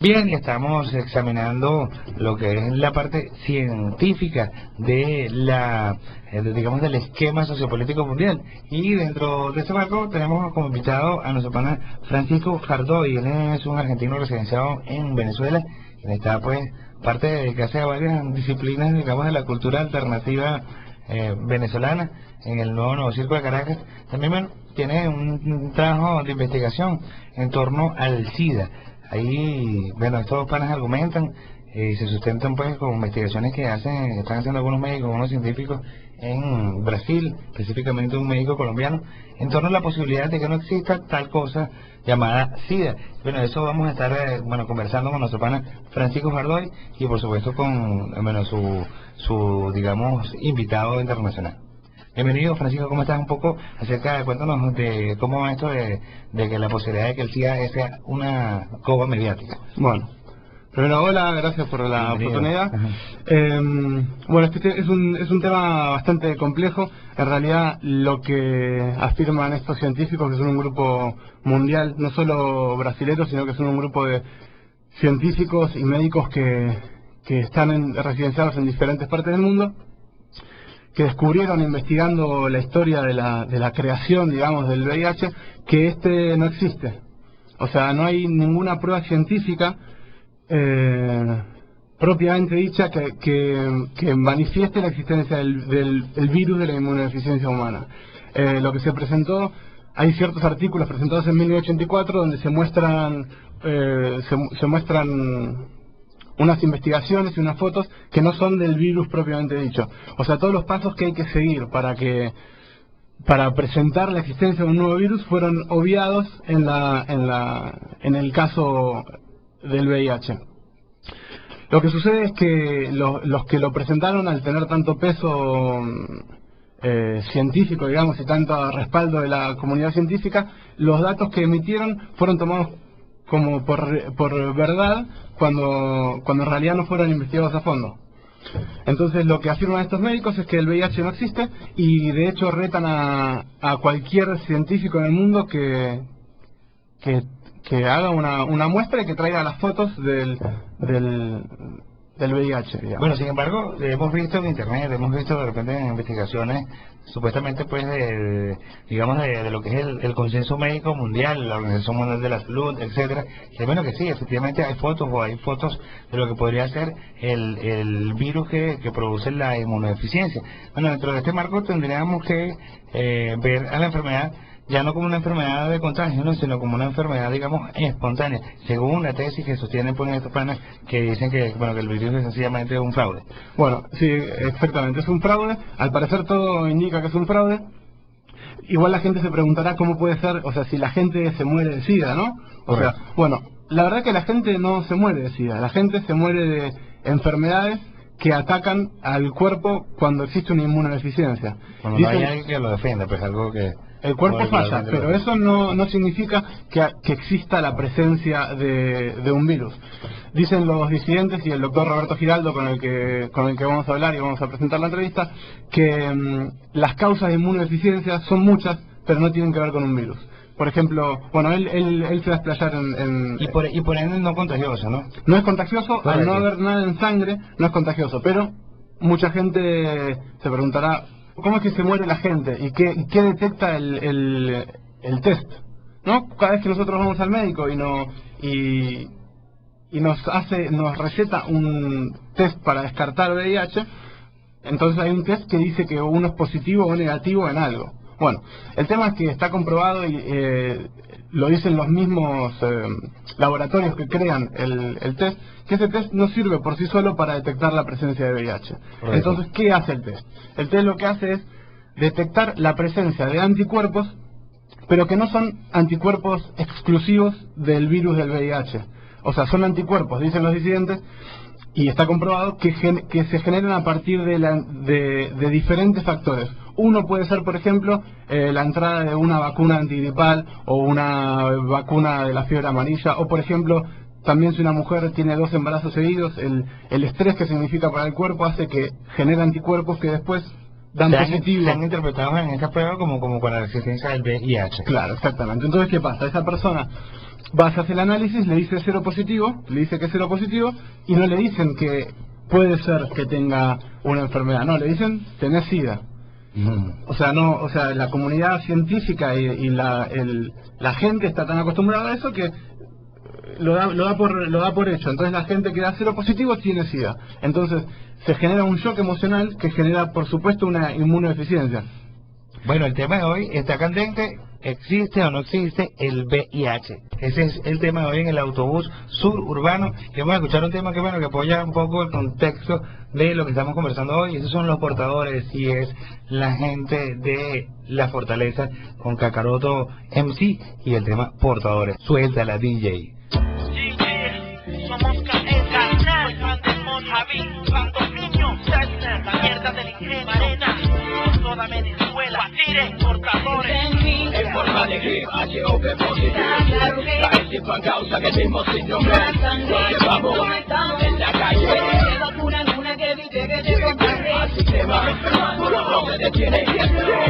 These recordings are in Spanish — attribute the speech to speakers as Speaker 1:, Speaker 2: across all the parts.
Speaker 1: Bien, estamos examinando lo que es la parte científica de digamos, del esquema sociopolítico mundial. Y dentro de este marco tenemos como invitado a nuestro pana Francisco Jardoy. Él es un argentino residenciado en Venezuela. Él está, pues, parte de dedicarse a varias disciplinas, digamos, de la cultura alternativa venezolana en el nuevo Circo de Caracas. También, bueno, tiene un trabajo de investigación en torno al SIDA. Ahí, bueno, estos panas argumentan y se sustentan, pues, con investigaciones que están haciendo algunos médicos, algunos científicos en Brasil, específicamente un médico colombiano, en torno a la posibilidad de que no exista tal cosa llamada SIDA. Bueno, eso vamos a estar, conversando con nuestro pana Francisco Jardoy y, por supuesto, con, su, digamos, invitado internacional. Bienvenido, Francisco, ¿cómo estás? Un poco cuéntanos de cómo va esto de que la posibilidad de que el SIDA sea una coba mediática.
Speaker 2: Bueno, primero, hola, gracias por la oportunidad. Bueno, este es un tema bastante complejo. En realidad, lo que afirman estos científicos, que son un grupo mundial, no solo brasileños, sino que son un grupo de científicos y médicos que están residenciados en diferentes partes del mundo, que descubrieron investigando la historia de la creación, digamos, del VIH, que este no existe. O sea, no hay ninguna prueba científica propiamente dicha que manifieste la existencia del virus de la inmunodeficiencia humana. Lo que se presentó, hay ciertos artículos presentados en 1984 donde se muestran unas investigaciones y unas fotos que no son del virus propiamente dicho. O sea, todos los pasos que hay que seguir para presentar la existencia de un nuevo virus fueron obviados en el caso del VIH. Lo que sucede es que los que lo presentaron, al tener tanto peso científico, digamos, y tanto respaldo de la comunidad científica, los datos que emitieron fueron tomados como por verdad, cuando en realidad no fueron investigados a fondo. Entonces, lo que afirman estos médicos es que el VIH no existe, y de hecho retan a cualquier científico en el mundo que haga una muestra y que traiga las fotos del VIH, digamos.
Speaker 1: Bueno, sin embargo, hemos visto en internet, hemos visto de repente en investigaciones, supuestamente, pues, de lo que es el consenso médico mundial, la Organización Mundial de la Salud, etcétera, que bueno, que sí, efectivamente hay fotos de lo que podría ser el virus que produce la inmunodeficiencia. Bueno, dentro de este marco tendríamos que ver a la enfermedad ya no como una enfermedad de contagio, ¿no?, sino como una enfermedad, digamos, espontánea, según la tesis que sostienen, pues, estos panas que dicen que el virus es sencillamente un fraude.
Speaker 2: Bueno, sí, exactamente, es un fraude. Al parecer todo indica que es un fraude. Igual la gente se preguntará cómo puede ser, o sea, si la gente se muere de SIDA, ¿no? O sea, bueno, la verdad que la gente no se muere de SIDA, la gente se muere de enfermedades que atacan al cuerpo cuando existe una inmunodeficiencia.
Speaker 1: Cuando no hay alguien que lo defienda, pues algo que...
Speaker 2: El cuerpo falla, pero eso no significa que exista la presencia de un virus. Dicen los disidentes y el doctor Roberto Giraldo, con el que vamos a hablar y vamos a presentar la entrevista, que las causas de inmunodeficiencia son muchas, pero no tienen que ver con un virus. Por ejemplo, bueno, él se va a explayar en...
Speaker 1: Y por ende no contagioso, ¿no?
Speaker 2: No es contagioso, al no haber nada en sangre, no es contagioso, pero mucha gente se preguntará, ¿cómo es que se muere la gente? ¿Y qué detecta el test? ¿No? Cada vez que nosotros vamos al médico y nos receta un test para descartar VIH, entonces hay un test que dice que uno es positivo o negativo en algo. Bueno, el tema es que está comprobado y lo dicen los mismos laboratorios que crean el test, que ese test no sirve por sí solo para detectar la presencia de VIH. Entonces, ¿qué hace el test? El test lo que hace es detectar la presencia de anticuerpos, pero que no son anticuerpos exclusivos del virus del VIH. O sea, son anticuerpos, dicen los disidentes, y está comprobado que se generan a partir de diferentes factores. Uno puede ser, por ejemplo, la entrada de una vacuna antigripal o una vacuna de la fiebre amarilla, o por ejemplo, también si una mujer tiene 2 embarazos seguidos, el estrés que significa para el cuerpo hace que genere anticuerpos que después dan positivo.
Speaker 1: Se han interpretado en esta prueba como con la existencia del VIH.
Speaker 2: Claro, exactamente. Entonces, ¿qué pasa? Esa persona vas a hacer el análisis, le dice cero positivo, le dice que es cero positivo, y no le dicen que puede ser que tenga una enfermedad, no, le dicen tenés SIDA. O sea, no, o sea, la comunidad científica y la gente está tan acostumbrada a eso que lo da por hecho. Entonces la gente que da cero positivo tiene SIDA. Entonces se genera un shock emocional que genera, por supuesto, una inmunodeficiencia.
Speaker 1: Bueno, el tema de hoy está candente. ¿Existe o no existe el VIH? Ese es el tema de hoy en el autobús suburbano. Y vamos a escuchar un tema que bueno, que apoya un poco el contexto de lo que estamos conversando hoy. Esos son los portadores y es la gente de La Fortaleza con Kakaroto MC y el tema portadores. Suelta la DJ.
Speaker 3: Somos carnal, fan del Mojave, cuando niños, Cessna, la mierda del ingenio, arena, toda Venezuela, tire, portadores.
Speaker 4: En forma de grip, H.O.P. positivo. Participan causa que el mismo síndrome. Nos llevamos en la calle. Al sistema, no se detiene.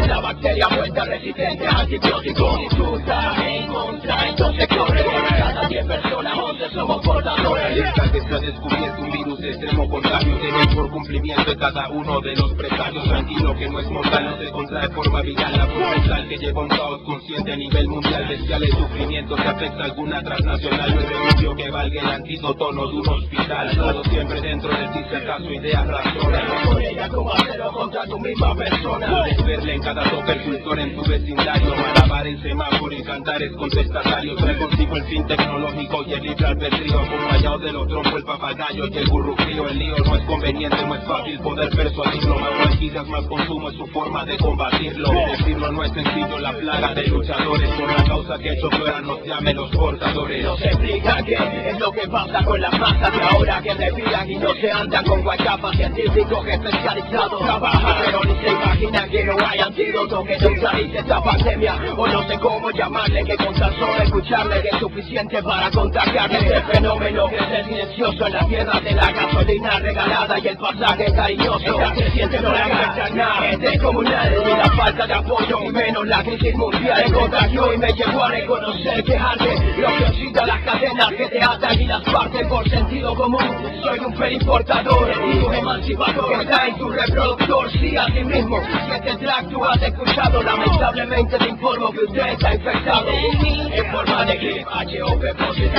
Speaker 4: La bacteria vuelta resistente a antibióticos. Disfruta en contra, entonces corre. Cada 10 personas, 11 somos portadores.
Speaker 5: Esta que se ha descubierto un virus de extremo contagio. Tiene por cumplimiento de cada uno de los presagios. Tranquilo que no es mortal, no se contrae de forma viral. La forma que lleva un caos consciente a nivel mundial. Bestiales sufrimientos que afecta a alguna transnacional. No es remedio que valga el antídoto, no de un hospital. Todo siempre dentro de ti, si acaso ideas razonan.
Speaker 4: Con ella como hacerlo contra tu misma persona.
Speaker 5: Puedes verle en cada toque el cultor en tu vecindario. Malabar el semáforo y cantares contestatarios. Trae consigo el fin tecnológico y el libre albedrío. Acompañado de los trompos, el papagayo y el burrucrío. El lío no es conveniente, no es fácil poder persuadirlo. Más franquicias, más consumo es su forma de combatirlo. Decirlo no es sencillo, la plaga de luchadores. Por la causa que hecho que ahora nos llamen los portadores.
Speaker 4: No se explica qué es lo que pasa con las masas de ahora que respiran y no se andan con guachapas. Científicos especializados trabajan, pero ni se imagina que no hay antídoto que neutralice esta pandemia. O no sé cómo llamarle, que con tan solo escucharle es suficiente para contagiarle. Este fenómeno que es silencioso en la tierra de la gasolina regalada y el pasaje cariñoso. Esta creciente no la agacha nada, es descomunal. Y la falta de apoyo y menos la crisis mundial me contagió y me llevó a reconocer que arde lo que oxida las cadenas que te atan y las parten por sentido común. Soy un periportador, un emancipador que está en tu reproductor, sí a ti mismo. Si este track tú has escuchado, lamentablemente te informo que usted está infectado. En forma de grip, H.O.P. positivo.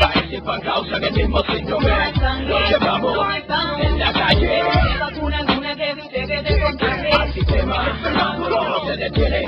Speaker 4: Participan causa que el mismo síndrome. Nos llevamos en la calle. Al sistema, no se detiene.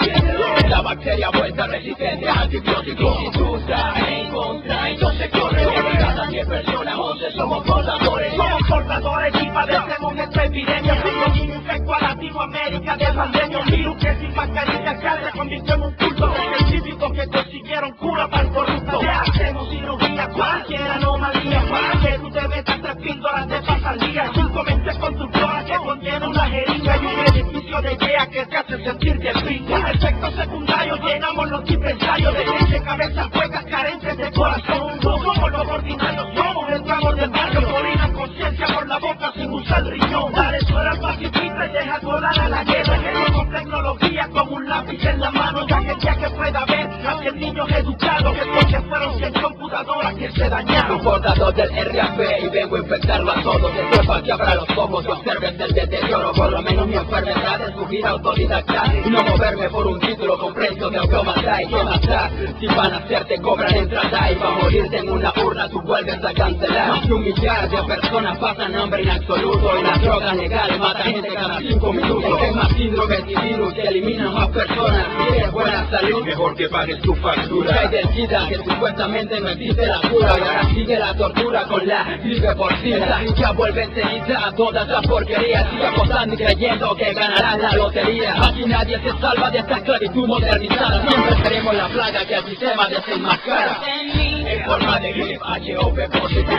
Speaker 4: La bacteria vuelta resistente a antibióticos. Disfruta en contra, entonces corre. Cada 10 personas, 11 somos portadores.
Speaker 3: Somos portadores y padecemos esta epidemia. Un infecto a Latinoamérica de pandemia. Un virus que sin mascarilla ya se convirtió en un culto de científicos que consiguieron cura para el corrupto. Ya hacemos cirugía, cualquier anomalía, para que tú te metas 3 píldoras de paz al día. 5 mentes constructoras que contienen una jeringa y un edificio de ideas que te hace sentir que brinca. En efectos secundarios llenamos los dispensarios de gente, cabezas huecas, carentes de corazón. No somos los ordinarios, somos el clamor del barrio. Orina conciencia por la boca sin usar riñón. Dale suelo al pacifista y deja volar a la guerra. Que con tecnología como un lápiz en la mano. Ya que el día que pueda ver a 100 niños educados, que porque fueron 100 computadoras que se dañaron.
Speaker 4: Un portador del RAP y vengo a infectarlo a todos. Después para que abra los ojos y observes el deterioro. Por lo menos mi enfermedad es subir autodidacta y no moverme por un título con precio de automata. ¿Y qué más da? Si van a hacerte cobran entrada y va a morirte en una urna tú vuelves a cancelar. Más de 1 millar de personas pasan hambre en absoluto y la droga legal mata gente cada 5 minutos. Hay más síndromes y virus que eliminan más personas. Si quieres buena salud,
Speaker 5: Mejor que pagues tu factura.
Speaker 4: hay del SIDA que supuestamente no existe la cura y ahora sigue la tortura con la gripe porcina. Esta lucha vuelve enseguida a todas las porquerías. Sigue apostando y creyendo que ganarán la lotería. Aquí nadie se salva de esta esclavitud modernizada. Siempre seremos la plaga que el sistema desenmascara. En forma de grip, H.O.P. positivo.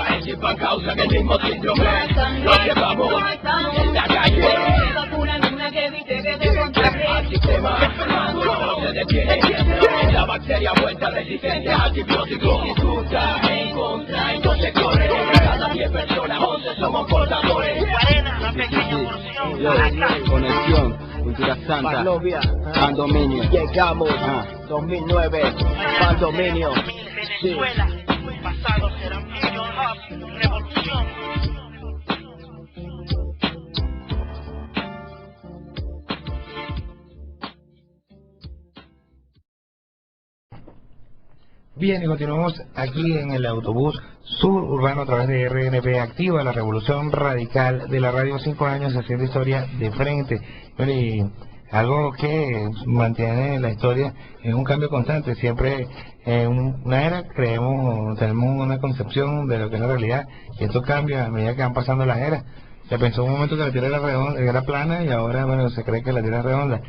Speaker 4: Participan causa que el mismo síndrome. Nos llevamos en la calle. Al sistema, no se detiene. La bacteria vuelta resistente a antibióticos. Disfruta en contra, entonces corre. Cada 10 personas, 11 somos portadores.
Speaker 3: Arena, la pequeña porción.
Speaker 6: Conexión,
Speaker 4: Tira Santa,
Speaker 3: Barlovia,
Speaker 4: Condominio.
Speaker 3: llegamos, 2009, Condominio, sí.
Speaker 6: Venezuela, pasado será mío, revolución.
Speaker 1: Bien, y continuamos aquí en el autobús suburbano a través de RNP Activa, la revolución radical de la radio, 5 años haciendo historia de frente. Bueno, y algo que mantiene la historia es un cambio constante. Siempre en una era tenemos una concepción de lo que es la realidad, y esto cambia a medida que van pasando las eras. Se pensó un momento que la Tierra era redonda, era plana, y ahora, bueno, se cree que la Tierra es redonda.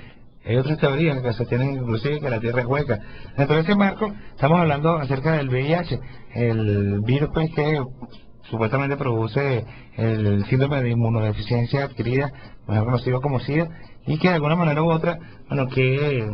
Speaker 1: Hay otras teorías que sostienen inclusive que la Tierra es hueca. Dentro de ese marco estamos hablando acerca del VIH, el virus pues, que supuestamente produce el síndrome de inmunodeficiencia adquirida, mejor conocido como SIDA, y que de alguna manera u otra, bueno, qué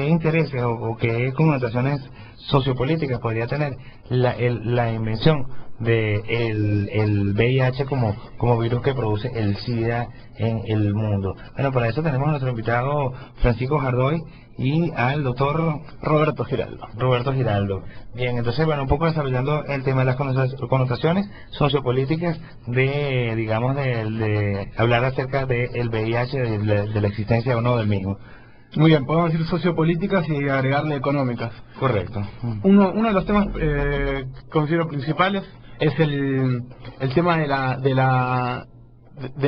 Speaker 1: intereses o qué connotaciones sociopolíticas podría tener la invención de el VIH como virus que produce el SIDA en el mundo. Bueno, para eso tenemos a nuestro invitado Francisco Jardoy y al doctor
Speaker 2: Roberto Giraldo.
Speaker 1: Roberto Giraldo. Bien, entonces, bueno, un poco desarrollando el tema de las connotaciones sociopolíticas de, digamos, de hablar acerca del VIH, de la existencia o no del mismo.
Speaker 2: Muy bien, podemos decir sociopolíticas y agregarle económicas.
Speaker 1: Correcto.
Speaker 2: Uno de los temas que considero principales es el tema de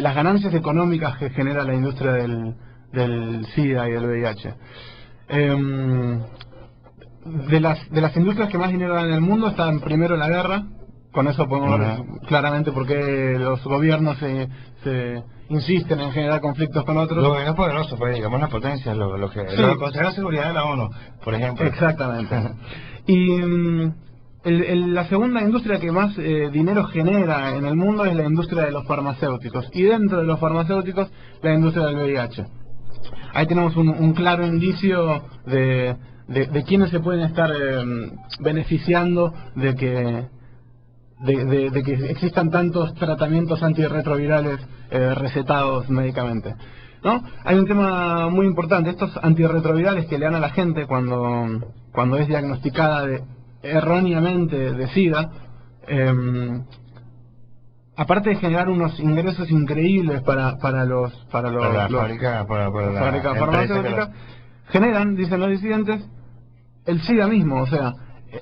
Speaker 2: las ganancias económicas que genera la industria del SIDA y del VIH. De las industrias que más dinero dan en el mundo están primero la guerra. Con eso podemos ver claramente por qué los gobiernos se insisten en generar conflictos con otros.
Speaker 1: Los gobiernos poderosos, pues, digamos, las potencias, lo que
Speaker 2: Sí.
Speaker 1: lo Consejo de Seguridad de la ONU, por ejemplo.
Speaker 2: Exactamente. Y la segunda industria que más dinero genera en el mundo es la industria de los farmacéuticos. Y dentro de los farmacéuticos, la industria del VIH. Ahí tenemos un claro indicio de quiénes se pueden estar beneficiando de que existan tantos tratamientos antirretrovirales recetados médicamente, ¿no? Hay un tema muy importante: estos antirretrovirales que le dan a la gente cuando es diagnosticada erróneamente de SIDA, aparte de generar unos ingresos increíbles para la
Speaker 1: fábrica
Speaker 2: farmacéutica, generan, dicen los disidentes, el SIDA mismo. O sea,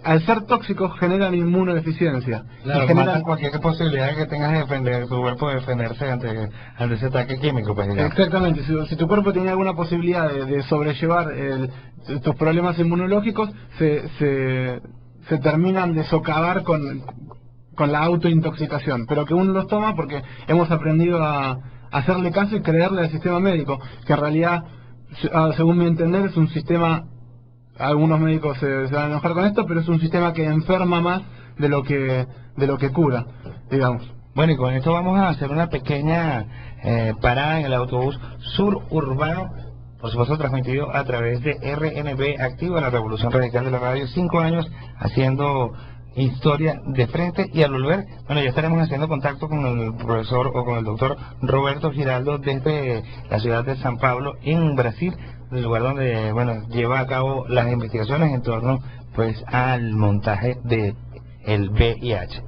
Speaker 2: al ser tóxicos generan inmunodeficiencia.
Speaker 1: Claro,
Speaker 2: y generan
Speaker 1: matan cualquier posibilidad que tengas de defender tu cuerpo, de defenderse ante ese ataque químico, pues, digamos.
Speaker 2: Exactamente, si tu cuerpo tenía alguna posibilidad de sobrellevar tus problemas inmunológicos, se terminan de socavar con la autointoxicación, pero que uno los toma porque hemos aprendido a hacerle caso y creerle al sistema médico, que en realidad, según mi entender, es un sistema. Algunos médicos se van a enojar con esto, pero es un sistema que enferma más de lo que cura, digamos.
Speaker 1: Bueno, y con esto vamos a hacer una pequeña parada en el autobús suburbano, por supuesto transmitido a través de RNB Activa, la revolución radical de la radio, 5 años haciendo historia de frente. Y al volver, bueno, ya estaremos haciendo contacto con el profesor o con el doctor Roberto Giraldo desde la ciudad de San Pablo, en Brasil, el lugar donde, bueno, lleva a cabo las investigaciones en torno, pues, al montaje de el VIH.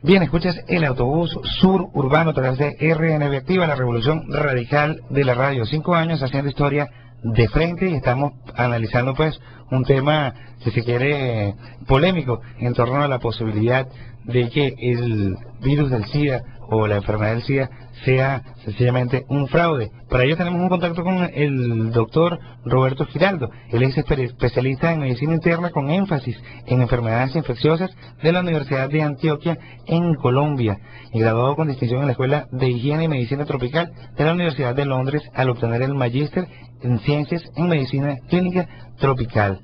Speaker 1: Bien, escuchas el autobús suburbano a través de RNB Activa, la revolución radical de la radio. 5 años haciendo historia de frente y estamos analizando pues un tema, si se quiere, polémico en torno a la posibilidad de que el virus del SIDA o la enfermedad del SIDA sea sencillamente un fraude. Para ello tenemos un contacto con el doctor Roberto Giraldo. Él es especialista en medicina interna con énfasis en enfermedades infecciosas de la Universidad de Antioquia en Colombia y graduado con distinción en la Escuela de Higiene y Medicina Tropical de la Universidad de Londres al obtener el magíster en Ciencias en Medicina Clínica Tropical.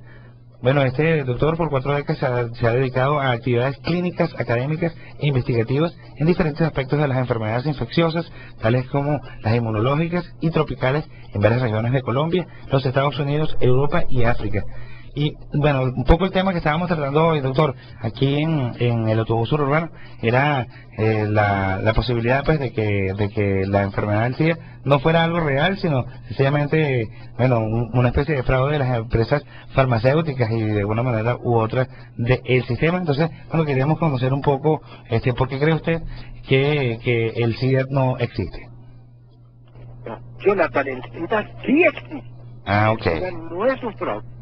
Speaker 1: Bueno, este doctor por 4 décadas se ha dedicado a actividades clínicas, académicas e investigativas en diferentes aspectos de las enfermedades infecciosas, tales como las inmunológicas y tropicales en varias regiones de Colombia, los Estados Unidos, Europa y África. Y bueno, un poco el tema que estábamos tratando hoy, doctor, aquí en el autobús urbano, era la posibilidad pues de que la enfermedad del SIDA no fuera algo real, sino sencillamente, bueno, una especie de fraude de las empresas farmacéuticas y de una manera u otra del sistema. Entonces, bueno, queríamos conocer un poco, ¿por qué cree usted que el SIDA no existe?
Speaker 7: Jonathan, el SIDA sí existe.
Speaker 1: Ok.
Speaker 7: El SIDA no es un fraude.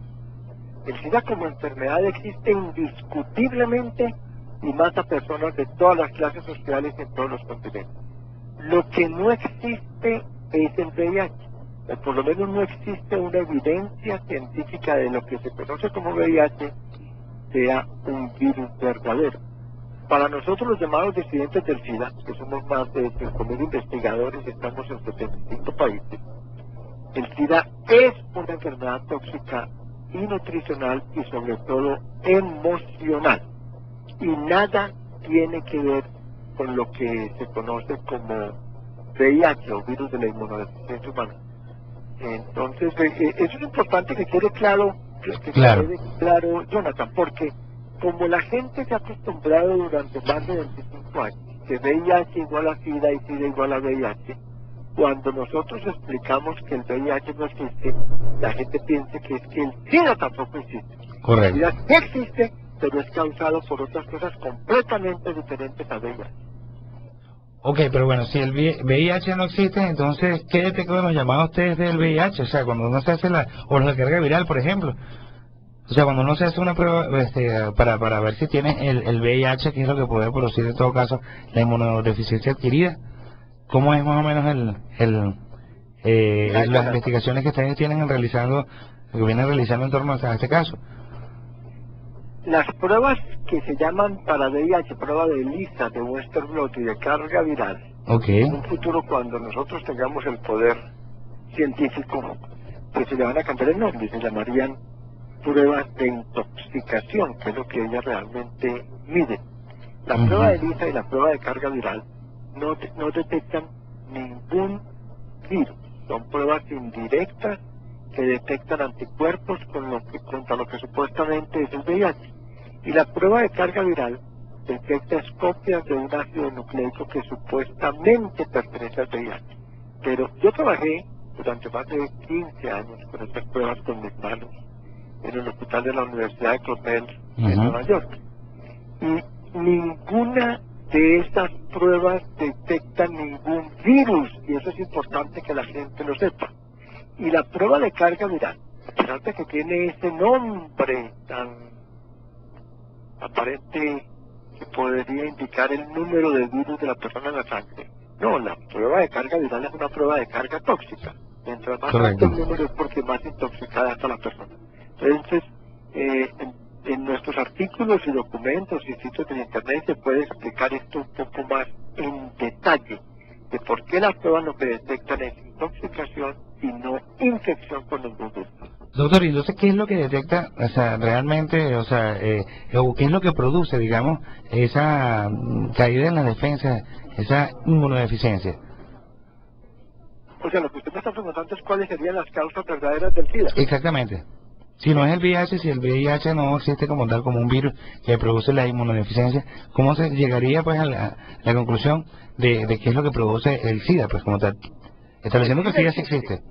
Speaker 7: El SIDA como enfermedad existe indiscutiblemente y mata personas de todas las clases sociales en todos los continentes. Lo que no existe es el VIH, o por lo menos no existe una evidencia científica de lo que se conoce como VIH sea un virus verdadero. Para nosotros los llamados disidentes del SIDA, que somos más de 5.000 investigadores y estamos en 75 países, el SIDA es una enfermedad tóxica y nutricional y sobre todo emocional, y nada tiene que ver con lo que se conoce como VIH o virus de la inmunodeficiencia humana. Entonces eso es importante que quede claro, quede claro, Jonathan, porque como la gente se ha acostumbrado durante más de 25 años que VIH igual a SIDA y SIDA igual a VIH, cuando nosotros explicamos que el VIH no existe, la gente piensa que es que el SIDA tampoco existe.
Speaker 1: Correcto.
Speaker 7: El SIDA sí existe, pero es causado por otras cosas completamente diferentes a VIH.
Speaker 1: Ok, pero bueno, si el VIH no existe, entonces, ¿qué detectan los llamados test del VIH? O sea, cuando uno se hace o la carga viral, por ejemplo. O sea, cuando uno se hace una prueba para ver si tiene el VIH, que es lo que puede producir en todo caso la inmunodeficiencia adquirida. ¿Cómo es más o menos las investigaciones que ustedes que vienen realizando en torno a este caso?
Speaker 7: Las pruebas que se llaman para VIH, prueba de ELISA, de Western blot y de carga viral, en un futuro cuando nosotros tengamos el poder científico, que se le van a cambiar el nombre, se llamarían pruebas de intoxicación, que es lo que ellas realmente miden. La prueba de ELISA y la prueba de carga viral no detectan ningún virus, son pruebas indirectas que detectan anticuerpos contra lo que supuestamente es el VIH. Y la prueba de carga viral detecta copias de un ácido nucleico que supuestamente pertenece al VIH. Pero yo trabajé durante más de 15 años con estas pruebas con mis manos en el hospital de la Universidad de Cornell en Nueva York. Y ninguna de estas pruebas detecta ningún virus, y eso es importante que la gente lo sepa. Y la prueba de carga viral, a pesar de que tiene ese nombre tan aparente que podría indicar el número de virus de la persona en la sangre, no, la prueba de carga viral es una prueba de carga tóxica. Mientras más alto el número es porque más intoxicada está la persona. Entonces, en nuestros artículos y documentos y sitios de internet se puede explicar esto un poco más en detalle, de por qué las pruebas lo que detectan es intoxicación y no infección con ningún virus.
Speaker 1: Doctor, ¿y entonces qué es lo que detecta, o sea, realmente, o sea, qué es lo que produce, digamos, esa caída en la defensa, esa inmunodeficiencia?
Speaker 7: O sea, lo que usted me está preguntando es cuáles serían las causas verdaderas del SIDA.
Speaker 1: Exactamente. Si no es el VIH, si el VIH no existe como tal, como un virus que produce la inmunodeficiencia, ¿cómo se llegaría pues a la conclusión de qué es lo que produce el SIDA, pues como tal? Estableciendo que el SIDA sí existe.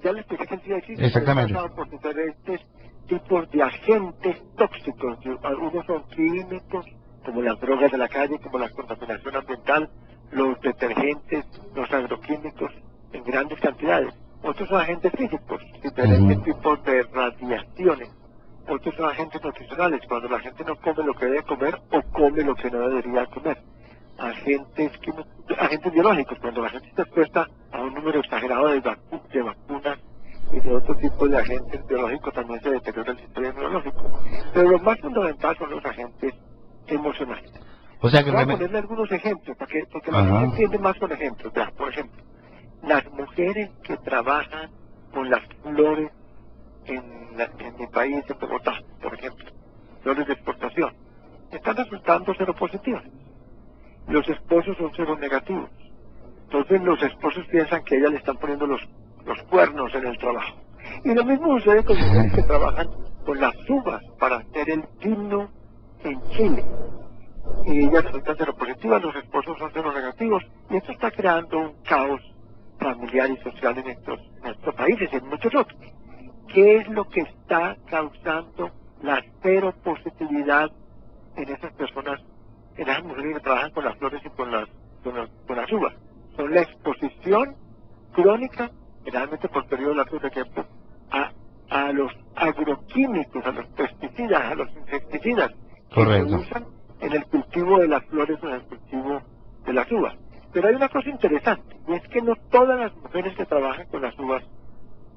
Speaker 7: Ya le expliqué que el SIDA existe.
Speaker 1: Exactamente.
Speaker 7: Por diferentes tipos de agentes tóxicos. Algunos son químicos, como las drogas de la calle, como la contaminación ambiental, los detergentes, los agroquímicos en grandes cantidades. Otros son agentes físicos, diferentes tipos de radiaciones. Otros son agentes nutricionales, cuando la gente no come lo que debe comer o come lo que no debería comer. Agentes biológicos, cuando la gente está expuesta a un número exagerado de vacunas y de otro tipo de agentes biológicos, también se deteriora el sistema inmunológico. Pero lo más fundamental son los agentes emocionales.
Speaker 1: O sea que
Speaker 7: voy a ponerle algunos ejemplos, porque la gente entiende más con ejemplos. Ya, por ejemplo, las mujeres que trabajan con las flores en mi país, en Bogotá, por ejemplo, flores de exportación, están resultando seropositivas. Los esposos son seronegativos. Entonces los esposos piensan que a ella le están poniendo los cuernos en el trabajo. Y lo mismo sucede con mujeres que trabajan con las uvas para hacer el vino en Chile. Y ellas resultan seropositivas, los esposos son seronegativos, y esto está creando un caos familiar y social en estos países y en muchos otros. ¿Qué es lo que está causando la seropositividad en esas personas, en esas mujeres que trabajan con las flores y con las uvas? Son la exposición crónica, generalmente por periodos largos de tiempo, a los agroquímicos, a los pesticidas, a los insecticidas que se usan en el cultivo de las flores o en el cultivo de las uvas. Pero hay una cosa interesante, y es que no todas las mujeres que trabajan con las uvas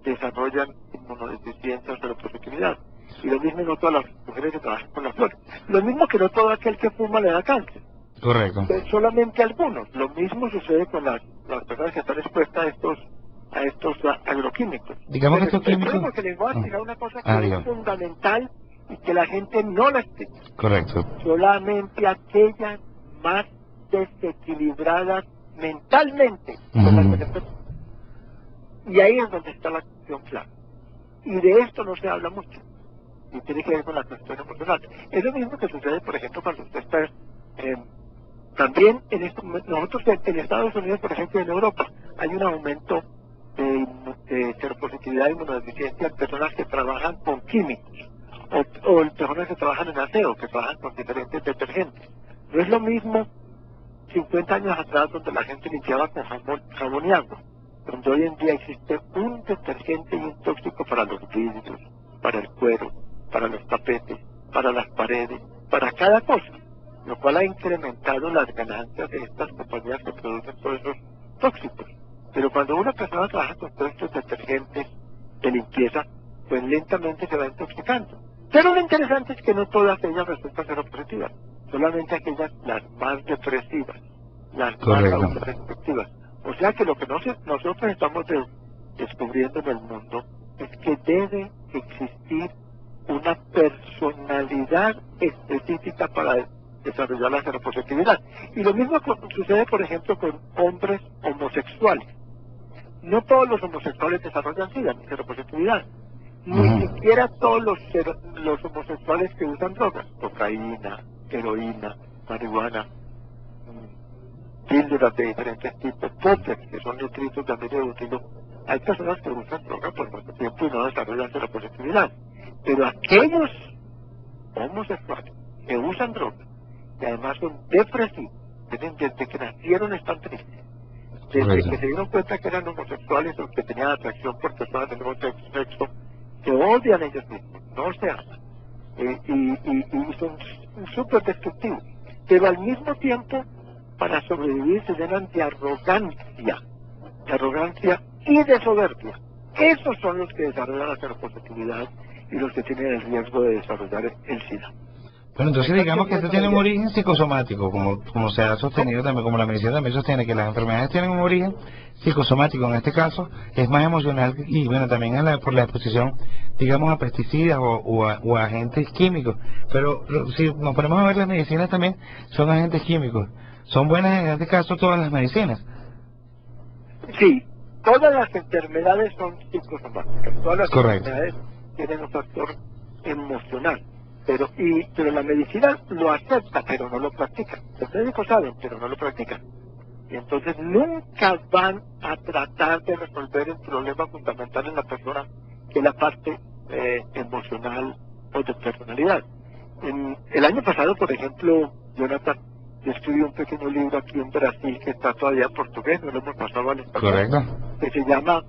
Speaker 7: desarrollan inmunodeficiencia o seropositividad. Y lo mismo no todas las mujeres que trabajan con las flores. Lo mismo que no todo aquel que fuma le da cáncer.
Speaker 1: Correcto.
Speaker 7: Solamente algunos. Lo mismo sucede con las personas que están expuestas a estos agroquímicos.
Speaker 1: Digamos que estos químicos...
Speaker 7: Porque les voy a explicar una cosa que es fundamental y que la gente no la explica.
Speaker 1: Correcto.
Speaker 7: Solamente aquellas más desequilibradas mentalmente son las que se expresan. Y ahí es donde está la cuestión clave. Y de esto no se habla mucho. Y tiene que ver con la cuestión emocional. Es lo mismo que sucede, por ejemplo, cuando usted está... también nosotros en Estados Unidos, por ejemplo, en Europa, hay un aumento de seropositividad y inmunodeficiencia en personas que trabajan con químicos. O en personas que trabajan en aseo, que trabajan con diferentes detergentes. No es lo mismo 50 años atrás, donde la gente limpiaba con jabón y agua, donde hoy en día existe un detergente y un tóxico para los vidrios, para el cuero, para los tapetes, para las paredes, para cada cosa, lo cual ha incrementado las ganancias de estas compañías que producen todos esos tóxicos. Pero cuando una persona trabaja con todos estos detergentes de limpieza, pues lentamente se va intoxicando. Pero lo interesante es que no todas ellas resultan seropositivas, solamente aquellas las más depresivas, las más autorrestrictivas. O sea que lo que nosotros estamos descubriendo en el mundo es que debe existir una personalidad específica para desarrollar la seropositividad. Y lo mismo sucede, por ejemplo, con hombres homosexuales. No todos los homosexuales desarrollan SIDA ni seropositividad. Ni siquiera todos los homosexuales que usan drogas, cocaína, heroína, marihuana, píldoras de diferentes tipos, poppers, que son nitritos de amida de butilo. Hay personas que usan drogas por mucho tiempo y no desarrollan seropositividad. Pero aquellos homosexuales que usan drogas, y además son depresivos, desde que nacieron están tristes, desde que se dieron cuenta que eran homosexuales o que tenían atracción por personas del mismo sexo, se odian ellos mismos, no se aman, y son súper destructivos, pero al mismo tiempo, para sobrevivir, se llenan de arrogancia y de soberbia. Esos son los que desarrollan la seropositividad y los que tienen el riesgo de desarrollar el SIDA.
Speaker 1: Bueno, entonces digamos que esto tiene un origen psicosomático, como se ha sostenido también, como la medicina también sostiene que las enfermedades tienen un origen psicosomático. En este caso es más emocional y bueno, también por la exposición, digamos, a pesticidas o a agentes químicos. Pero si nos ponemos a ver, las medicinas también son agentes químicos. ¿Son buenas en este caso todas las medicinas?
Speaker 7: Sí, todas las enfermedades son psicosomáticas, todas las enfermedades tienen un factor emocional. Pero la medicina lo acepta, pero no lo practica. Los médicos saben, pero no lo practican. Y entonces nunca van a tratar de resolver el problema fundamental en la persona, que es la parte emocional o de personalidad. El año pasado, por ejemplo, Jonathan, yo escribí un pequeño libro aquí en Brasil que está todavía en portugués, no lo hemos pasado al español.
Speaker 1: Correcto.
Speaker 7: Que se llama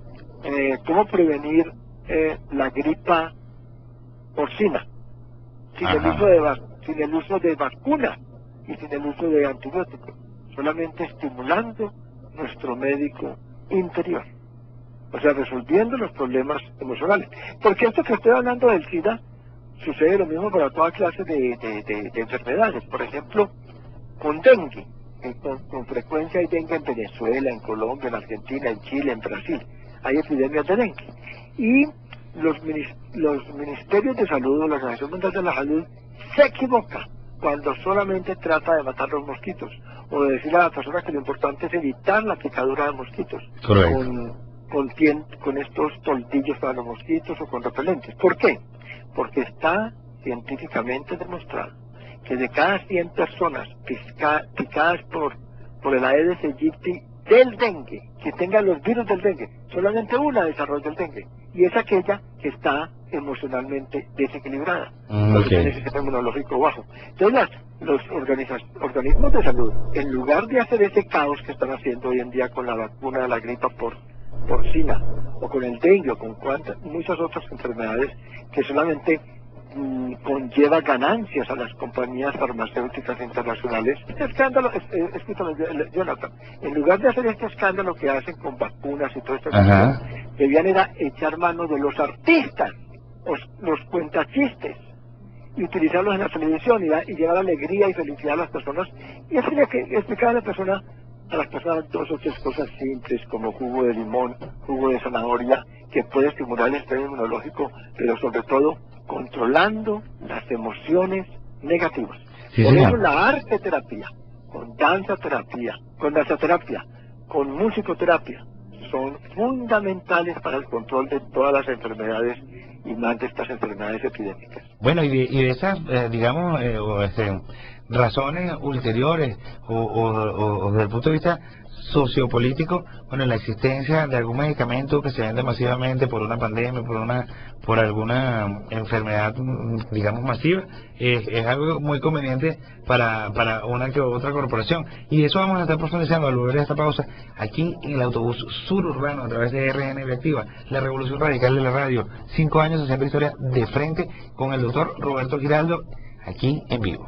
Speaker 7: ¿Cómo prevenir la gripa porcina? Sin el uso de vacunas y sin el uso de antibióticos, solamente estimulando nuestro médico interior, o sea, resolviendo los problemas emocionales. Porque esto que estoy hablando del SIDA sucede lo mismo para toda clase de enfermedades. Por ejemplo, con dengue, con frecuencia hay dengue en Venezuela, en Colombia, en Argentina, en Chile, en Brasil, hay epidemias de dengue. Y los ministerios de salud o la Organización Mundial de la Salud se equivoca cuando solamente trata de matar los mosquitos, o de decirle a la persona que lo importante es evitar la picadura de mosquitos con estos toldillos para los mosquitos o con repelentes. ¿Por qué? Porque está científicamente demostrado que de cada 100 personas picadas por el Aedes aegypti del dengue, que tengan los virus del dengue, solamente una desarrolla el dengue, y es aquella que está emocionalmente desequilibrada, porque tiene ese sistema inmunológico bajo. Entonces los organismos de salud, en lugar de hacer ese caos que están haciendo hoy en día con la vacuna de la gripa porcina, o con el dengue, o con muchas otras enfermedades que solamente conlleva ganancias a las compañías farmacéuticas internacionales. Este escándalo, escúchame, Jonathan, en lugar de hacer este escándalo que hacen con vacunas y todo esto, debían era echar mano de los artistas, los cuentachistes, y utilizarlos en la televisión y llevar alegría y felicidad a las personas, y explicar a las personas 2 o 3 cosas simples como jugo de limón, jugo de zanahoria, que puede estimular el sistema inmunológico, pero sobre todo controlando las emociones negativas. Por eso la arte terapia, con danzaterapia, con musicoterapia, son fundamentales para el control de todas las enfermedades y más de estas enfermedades epidémicas.
Speaker 1: Bueno, y de esas, digamos, razones ulteriores o desde el punto de vista sociopolítico, bueno, la existencia de algún medicamento que se vende masivamente por una pandemia, por alguna enfermedad, digamos, masiva, es algo muy conveniente para una que otra corporación. Y eso vamos a estar profundizando al volver a esta pausa aquí en el autobús suburbano a través de RNB Activa, la revolución radical de la radio. 5 años haciendo historia de frente con el doctor Roberto Giraldo, aquí en vivo.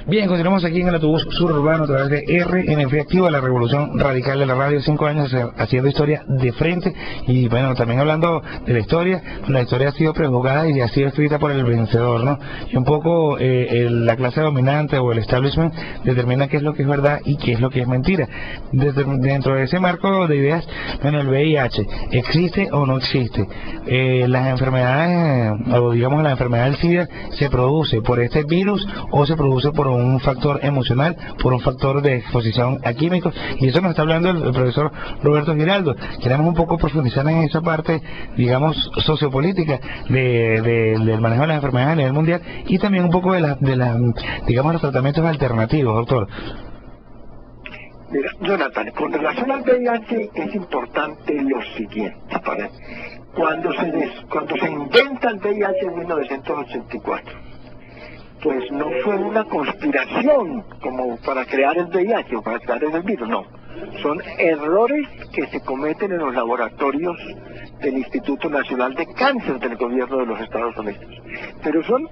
Speaker 1: Bien, continuamos aquí en el autobús suburbano a través de RNF Activa, la revolución radical de la radio. 5 años haciendo historia de frente. Y bueno, también hablando de la historia ha sido prejuzgada y ha sido escrita por el vencedor, ¿no? Y un poco la clase dominante o el establishment determina qué es lo que es verdad y qué es lo que es mentira. Dentro de ese marco de ideas, bueno, el VIH, ¿existe o no existe? Las enfermedades, o digamos la enfermedad del SIDA, ¿se produce por este virus o se produce por un factor emocional, por un factor de exposición a químicos, y eso nos está hablando el profesor Roberto Giraldo. Queremos un poco profundizar en esa parte, digamos, sociopolítica del manejo de las enfermedades a nivel mundial, y también un poco digamos, los tratamientos alternativos, doctor.
Speaker 7: Mira, Jonathan, con relación al VIH es importante lo siguiente. Cuando se inventa el VIH en 1984, pues no fue una conspiración como para crear el VIH o para crear el virus, no. Son errores que se cometen en los laboratorios del Instituto Nacional de Cáncer del gobierno de los Estados Unidos. Pero son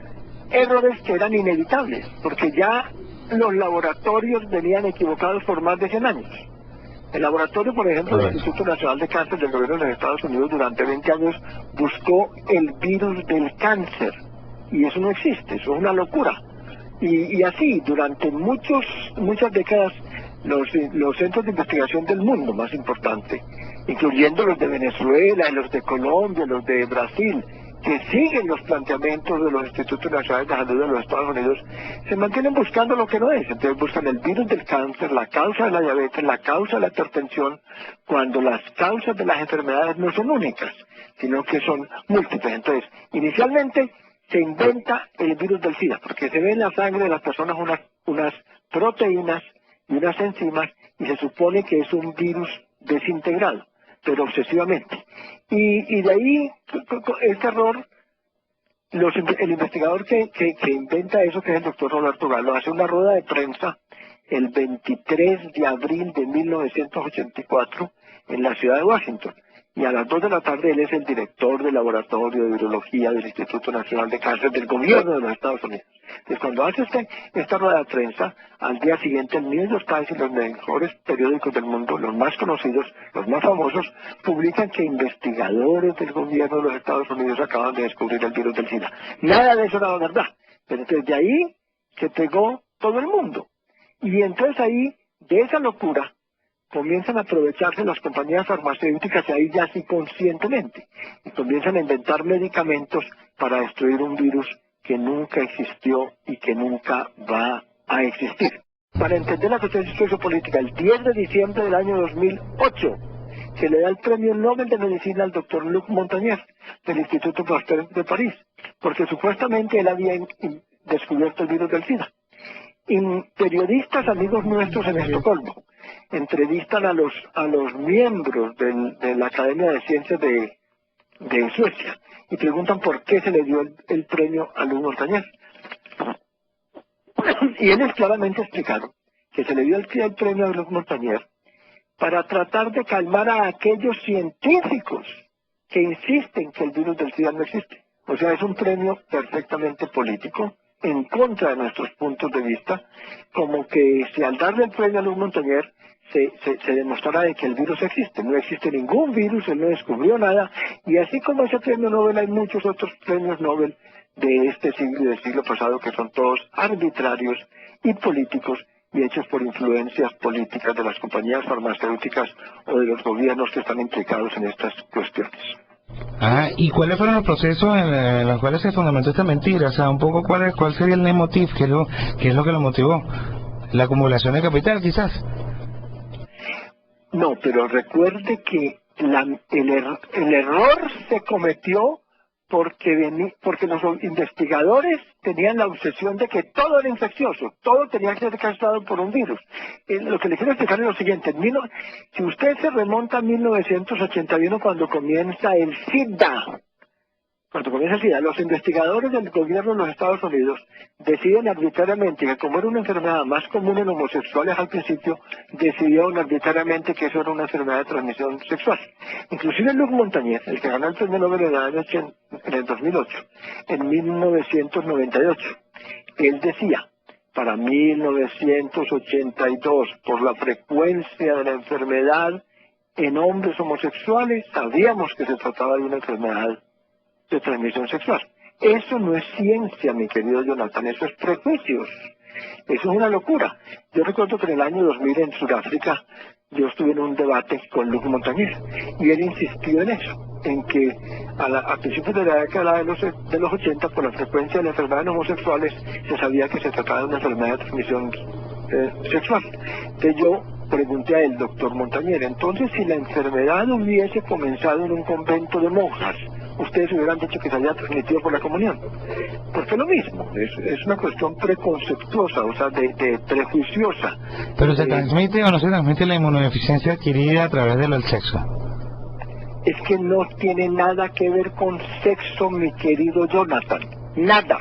Speaker 7: errores que eran inevitables, porque ya los laboratorios venían equivocados por más de 100 años. El laboratorio, por ejemplo, del Instituto Nacional de Cáncer del gobierno de los Estados Unidos durante 20 años buscó el virus del cáncer, y eso no existe, eso es una locura. Y así, durante muchas décadas, los centros de investigación del mundo más importantes, incluyendo los de Venezuela, los de Colombia, los de Brasil, que siguen los planteamientos de los Institutos Nacionales de Salud de los Estados Unidos, se mantienen buscando lo que no es. Entonces buscan el virus del cáncer, la causa de la diabetes, la causa de la hipertensión, cuando las causas de las enfermedades no son únicas, sino que son múltiples. Entonces, inicialmente se inventa el virus del SIDA, porque se ve en la sangre de las personas unas proteínas y unas enzimas, y se supone que es un virus desintegrado, pero obsesivamente. Y de ahí, este error, el investigador que inventa eso, que es el doctor Roberto Gallo, hace una rueda de prensa el 23 de abril de 1984 en la ciudad de Washington. Y a las 2 de la tarde él es el director del laboratorio de virología del Instituto Nacional de Cáncer del gobierno de los Estados Unidos. Entonces, cuando hace esta rueda de prensa, al día siguiente el New York Times y los mejores periódicos del mundo, los más conocidos, los más famosos, publican que investigadores del gobierno de los Estados Unidos acaban de descubrir el virus del SIDA. Nada de eso era la verdad. Pero entonces de ahí se pegó todo el mundo. Y entonces ahí, de esa locura, comienzan a aprovecharse las compañías farmacéuticas, y ahí ya sí conscientemente, y comienzan a inventar medicamentos para destruir un virus que nunca existió y que nunca va a existir. Para entender la cuestión sociopolítica, el 10 de diciembre del año 2008 se le da el premio Nobel de Medicina al doctor Luc Montagnier del Instituto Pasteur de París, porque supuestamente él había descubierto el virus del SIDA. Y periodistas amigos nuestros en Estocolmo entrevistan a los miembros de la Academia de Ciencias de Suecia y preguntan por qué se le dio el premio a Luc Montagnier. Y ellos claramente explicaron que se le dio el premio a Luc Montagnier para tratar de calmar a aquellos científicos que insisten que el virus del SIDA no existe. O sea, es un premio perfectamente político, en contra de nuestros puntos de vista, como que si al darle el premio a Luc Montagnier se demostrara de que el virus existe. No existe ningún virus, él no descubrió nada, y así como ese premio Nobel hay muchos otros premios Nobel de este siglo y del siglo pasado que son todos arbitrarios y políticos y hechos por influencias políticas de las compañías farmacéuticas o de los gobiernos que están implicados en estas cuestiones.
Speaker 1: ¿Y cuáles fueron los procesos en los cuales se fundamentó esta mentira? O sea, un poco cuál sería el leitmotiv, qué es lo que lo motivó. ¿La acumulación de capital, quizás?
Speaker 7: No, pero recuerde que el error se cometió porque los investigadores tenían la obsesión de que todo era infeccioso, todo tenía que ser causado por un virus. Lo que le quiero explicar es lo siguiente: si usted se remonta a 1981, cuando comienza el SIDA, los investigadores del gobierno de los Estados Unidos deciden arbitrariamente que, como era una enfermedad más común en homosexuales al principio, decidieron arbitrariamente que eso era una enfermedad de transmisión sexual. Inclusive Luc Montagnier, el que ganó el premio Nobel en el 2008, en 1998, él decía, para 1982, por la frecuencia de la enfermedad en hombres homosexuales, sabíamos que se trataba de una enfermedad de transmisión sexual. Eso no es ciencia, mi querido Jonathan, eso es prejuicios. Eso es una locura. Yo recuerdo que en el año 2000 en Sudáfrica yo estuve en un debate con Luc Montagnier y él insistió en eso. en que a principios de la década de los 80, por la frecuencia de la enfermedad en homosexuales, se sabía que se trataba de una enfermedad de transmisión sexual. Entonces yo pregunté al doctor Montañer, entonces si la enfermedad hubiese comenzado en un convento de monjas, ustedes hubieran dicho que se había transmitido por la comunión. Porque es lo mismo, es una cuestión preconceptuosa, o sea, de prejuiciosa.
Speaker 1: ¿Pero se transmite o no se transmite la inmunodeficiencia adquirida a través del sexo?
Speaker 7: Es que no tiene nada que ver con sexo, mi querido Jonathan. Nada.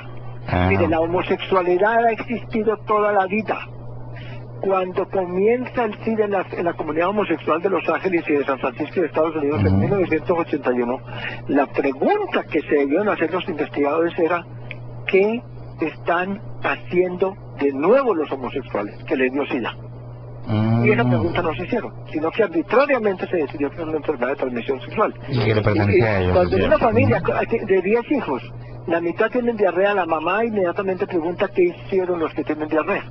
Speaker 7: Mire, la homosexualidad ha existido toda la vida. Cuando comienza el SIDA en la comunidad homosexual de Los Ángeles y de San Francisco de Estados Unidos en 1981, la pregunta que se debieron hacer los investigadores era: ¿qué están haciendo de nuevo los homosexuales que les dio SIDA? Y esa pregunta no se hicieron, sino que arbitrariamente se decidió que era una enfermedad de transmisión sexual.
Speaker 1: Y que le pertenece a ellos.
Speaker 7: Cuando en una familia de 10 hijos, la mitad tienen diarrea, la mamá inmediatamente pregunta qué hicieron los que tienen diarrea.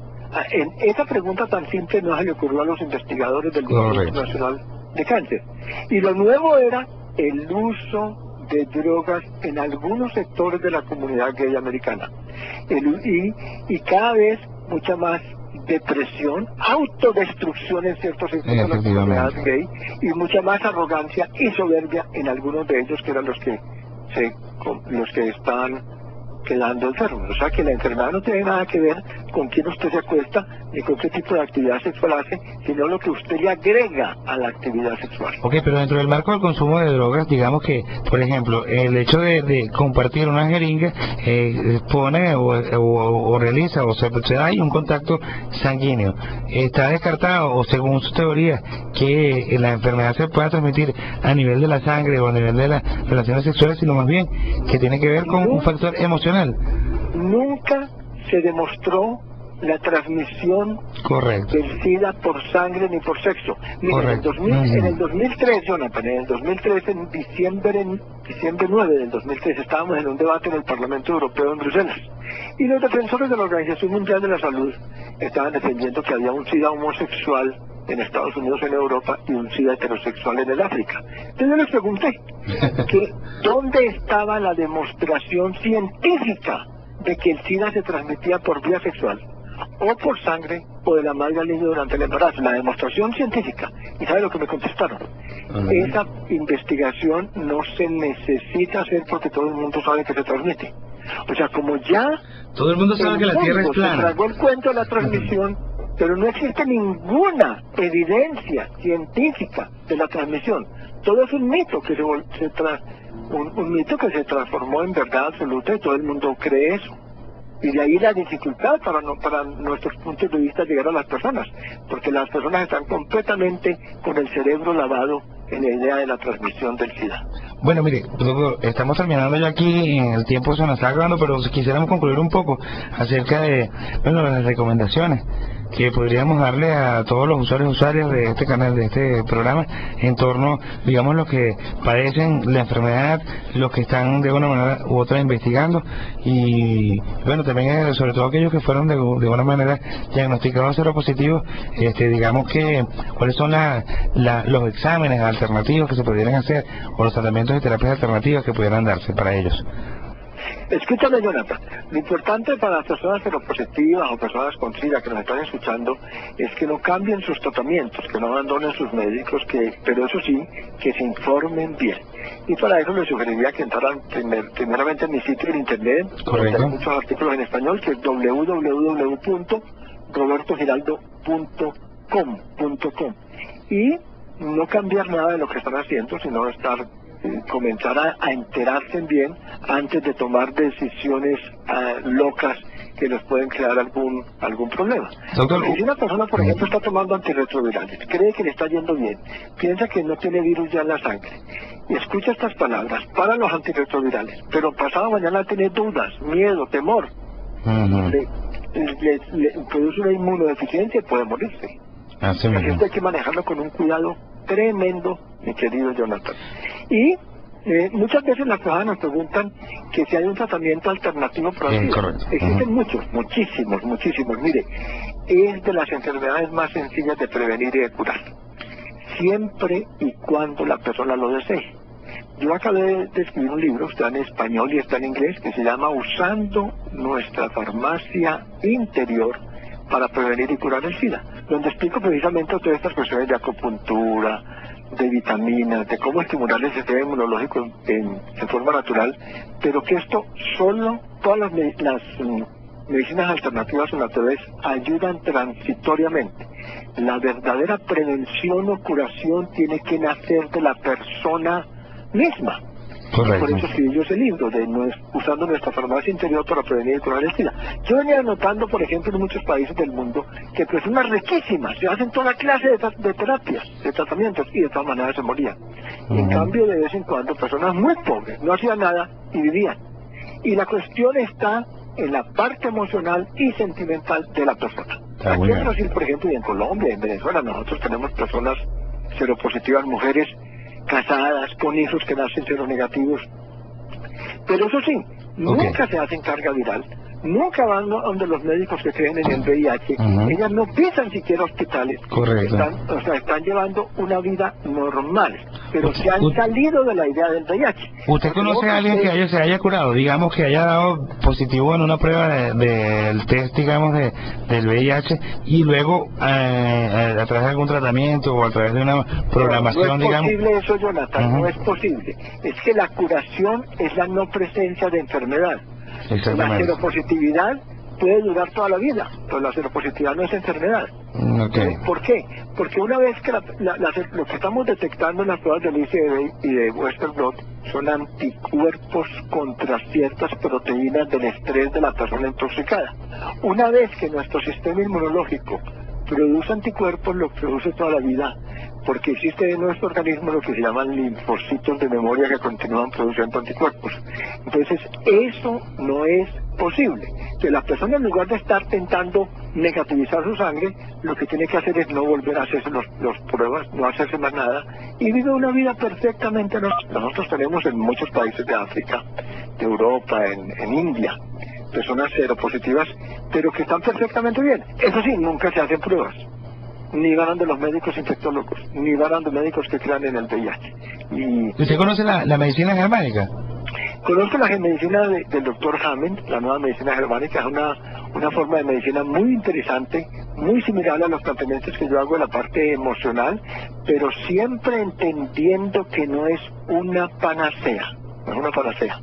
Speaker 7: En esa pregunta tan simple no se le ocurrió a los investigadores del Instituto Nacional de Cáncer. Y lo nuevo era el uso de drogas en algunos sectores de la comunidad gay americana. Y cada vez mucha más depresión, autodestrucción en ciertos sectores de la comunidad gay, y mucha más arrogancia y soberbia en algunos de ellos, que eran los que estaban quedando enfermos. O sea que la enfermedad no tiene nada que ver con quién usted se acuesta ni con qué tipo de actividad sexual hace, sino lo que usted le agrega a la actividad sexual.
Speaker 1: Ok, pero dentro del marco del consumo de drogas, digamos que, por ejemplo, el hecho de compartir una jeringa pone o realiza o se da ahí un contacto sanguíneo. Está descartado, o según su teoría, que la enfermedad se pueda transmitir a nivel de la sangre o a nivel de las relaciones sexuales, sino más bien que tiene que ver con un factor emocional.
Speaker 7: Nunca se demostró la transmisión del SIDA por sangre ni por sexo. Mira, en el 2003, Jonathan, en diciembre 9 del 2003, estábamos en un debate en el Parlamento Europeo en Bruselas, y los defensores de la Organización Mundial de la Salud estaban defendiendo que había un SIDA homosexual en Estados Unidos, en Europa, y un SIDA heterosexual en el África. Entonces yo les pregunté que ¿dónde estaba la demostración científica de que el SIDA se transmitía por vía sexual, o por sangre, o de la madre al niño durante el embarazo? La demostración científica. ¿Y sabe lo que me contestaron? Esa investigación no se necesita hacer porque todo el mundo sabe que se transmite. O sea, como ya
Speaker 1: todo el mundo sabe que la Tierra es plana,
Speaker 7: se tragó el cuento de la transmisión, pero no existe ninguna evidencia científica de la transmisión. Todo es un mito que un mito que se transformó en verdad absoluta, y todo el mundo cree eso. Y de ahí la dificultad para nuestros puntos de vista llegar a las personas, porque las personas están completamente con el cerebro lavado en la idea de la transmisión del SIDA.
Speaker 1: Bueno, mire, doctor, estamos terminando ya aquí, el tiempo se nos está acabando, pero quisiéramos concluir un poco acerca de, las recomendaciones que podríamos darle a todos los usuarios de este canal, de este programa, en torno, digamos, los que padecen la enfermedad, los que están de una manera u otra investigando, y bueno, también sobre todo aquellos que fueron de una manera diagnosticados seropositivos, digamos que cuáles son los exámenes alternativos que se pudieran hacer, o los tratamientos y terapias alternativas que pudieran darse para ellos.
Speaker 7: Escúchame, Jonathan, lo importante para las personas seropositivas o personas con SIDA que nos están escuchando es que no cambien sus tratamientos, que no abandonen sus médicos, pero eso sí, que se informen bien. Y para eso les sugeriría que entraran primeramente en mi sitio en internet, donde hay muchos artículos en español, que es www.robertogiraldo.com, y no cambiar nada de lo que están haciendo, sino comenzar a enterarse bien antes de tomar decisiones locas que les pueden crear algún problema.
Speaker 1: Doctor,
Speaker 7: si una persona, por ejemplo, está tomando antirretrovirales, cree que le está yendo bien, piensa que no tiene virus ya en la sangre, y escucha estas palabras para los antirretrovirales, pero pasado mañana tiene dudas, miedo, temor, le produce una inmunodeficiencia y puede morirse. Así hay que manejarlo con un cuidado tremendo, mi querido Jonathan. Y muchas veces las personas nos preguntan que si hay un tratamiento alternativo para el SIDA. Existen muchísimos. Mire, es de las enfermedades más sencillas de prevenir y de curar, siempre y cuando la persona lo desee. Yo acabé de escribir un libro, está en español y está en inglés, que se llama Usando nuestra farmacia interior para prevenir y curar el SIDA, donde explico precisamente todas estas cuestiones de acupuntura, de vitaminas, de cómo estimular el sistema inmunológico en forma natural, pero que esto solo, todas las medicinas alternativas o naturales ayudan transitoriamente. La verdadera prevención o curación tiene que nacer de la persona misma.
Speaker 1: Correcto.
Speaker 7: Por eso escribí yo ese libro, usando nuestra farmacia interior para prevenir y curar el SIDA. Yo venía notando, por ejemplo, en muchos países del mundo, que personas riquísimas se hacen toda clase de terapias, de tratamientos, y de todas maneras se morían. Y en cambio, de vez en cuando, personas muy pobres no hacían nada y vivían. Y la cuestión está en la parte emocional y sentimental de la persona. Aquí en Brasil, por ejemplo, y en Colombia, en Venezuela, nosotros tenemos personas seropositivas, mujeres casadas, con hijos que nacen seronegativos. Pero eso sí, nunca se hacen carga viral, nunca van donde los médicos que creen en el VIH, ellas no pisan siquiera hospitales.
Speaker 1: Correcto.
Speaker 7: Están llevando una vida normal, pero se han salido de la idea del VIH.
Speaker 1: ¿Usted conoce a alguien que se haya curado, digamos que haya dado positivo en una prueba del test, digamos, del VIH, y luego a través de algún tratamiento o a través de una programación, digamos?
Speaker 7: No es posible eso, Jonathan, no es posible. Es que la curación es la no presencia de enfermedad. La seropositividad puede durar toda la vida, pero la seropositividad no es enfermedad. ¿Por qué? Porque una vez que lo que estamos detectando en las pruebas del ICD y de Western Blot son anticuerpos contra ciertas proteínas del estrés de la persona intoxicada. Una vez que nuestro sistema inmunológico produce anticuerpos, lo produce toda la vida, porque existe en nuestro organismo lo que se llaman linfocitos de memoria que continúan produciendo anticuerpos. Entonces, eso no es posible. Que la persona, en lugar de estar tentando negativizar su sangre, lo que tiene que hacer es no volver a hacerse los pruebas, no hacerse más nada, y vive una vida perfectamente normal. Nosotros tenemos en muchos países de África, de Europa, en India, personas seropositivas, pero que están perfectamente bien. Eso sí, nunca se hacen pruebas. Ni van de los médicos infectólogos, ni van de médicos que crean en el VIH.
Speaker 1: ¿Usted conoce la medicina germánica?
Speaker 7: Conozco la medicina del doctor Hammond, la nueva medicina germánica. Es una forma de medicina muy interesante, muy similar a los planteamientos que yo hago en la parte emocional, pero siempre entendiendo que no es una panacea, no es una panacea,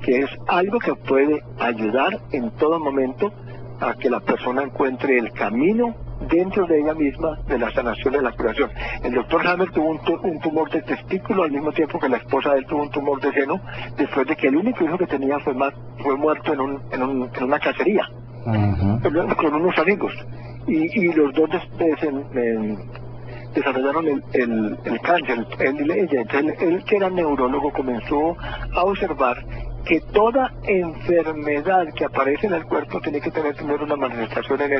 Speaker 7: que es algo que puede ayudar en todo momento a que la persona encuentre el camino dentro de ella misma de la sanación y de la curación. El doctor Hammer tuvo un tumor de testículo al mismo tiempo que la esposa de él tuvo un tumor de seno, después de que el único hijo que tenía fue muerto en una cacería, con unos amigos, y los dos desarrollaron el cáncer. Él, que era neurólogo, comenzó a observar que toda enfermedad que aparece en el cuerpo tiene que tener primero una manifestación en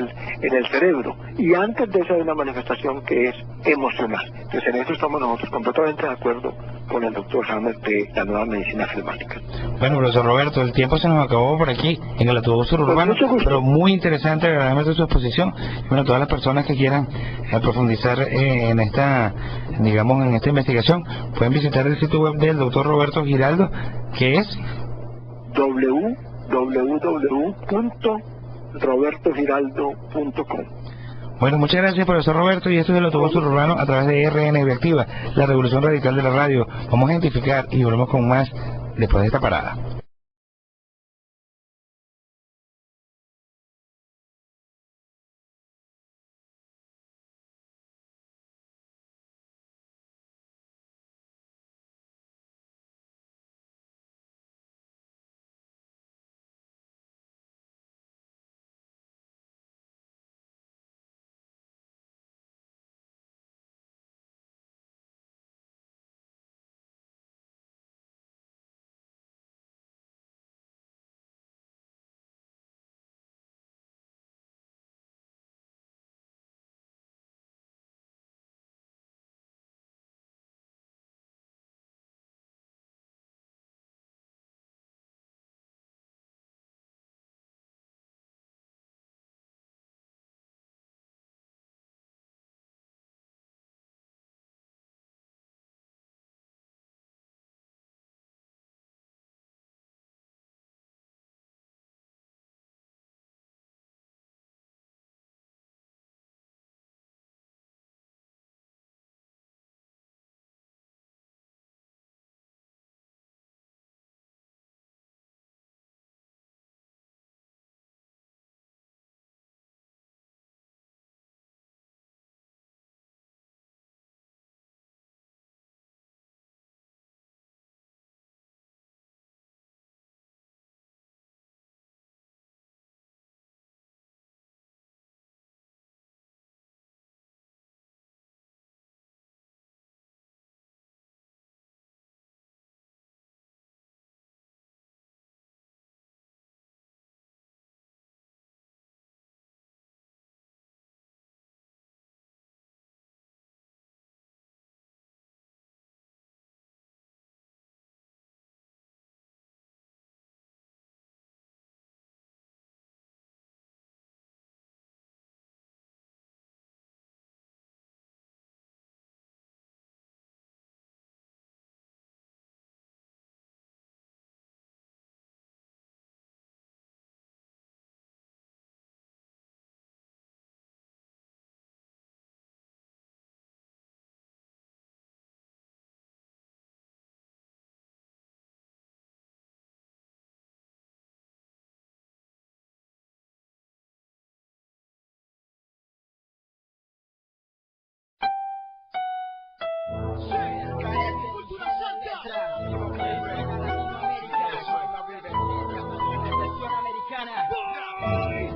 Speaker 7: el cerebro, y antes de eso hay una manifestación que es emocional. Entonces en eso estamos nosotros completamente de acuerdo con el doctor Hammer de la nueva medicina germánica.
Speaker 1: Bueno, profesor Roberto, el tiempo se nos acabó por aquí en el autobús urbano, pero muy interesante, agradecemos su exposición. Bueno, todas las personas que quieran profundizar en esta, digamos, en esta investigación, pueden visitar el sitio web del doctor Roberto Giraldo, que es
Speaker 7: www.robertogiraldo.com.
Speaker 1: Bueno, muchas gracias, profesor Roberto, y esto es el autobús urbano a través de RN Activa, la revolución radical de la radio. Vamos a identificar y volvemos con más después de esta parada.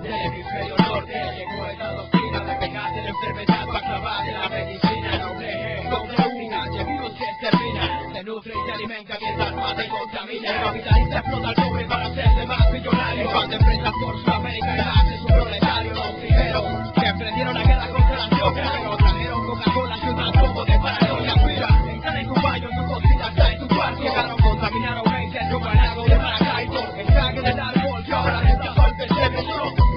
Speaker 4: Del hemisferio norte llegó esta doctrina de pegarse la enfermedad para clavar de la medicina. Doble virus que termina, se nutre y se alimenta mientras más se contamina. El capitalista explota el cobre para hacerse más millonario. Cuando empresas por Sudamérica y hace su proletario. Los primeros que emprendieron la guerra contra la droga, pero trajeron Coca-Cola y un poco de paranoia. Mira, están en tu baño, en tu cocina, está en tu cuarto. Llegaron, contaminaron 20, roban algo de Maracaibo. Extraguen el árbol que ahora reemplazó el pesebre.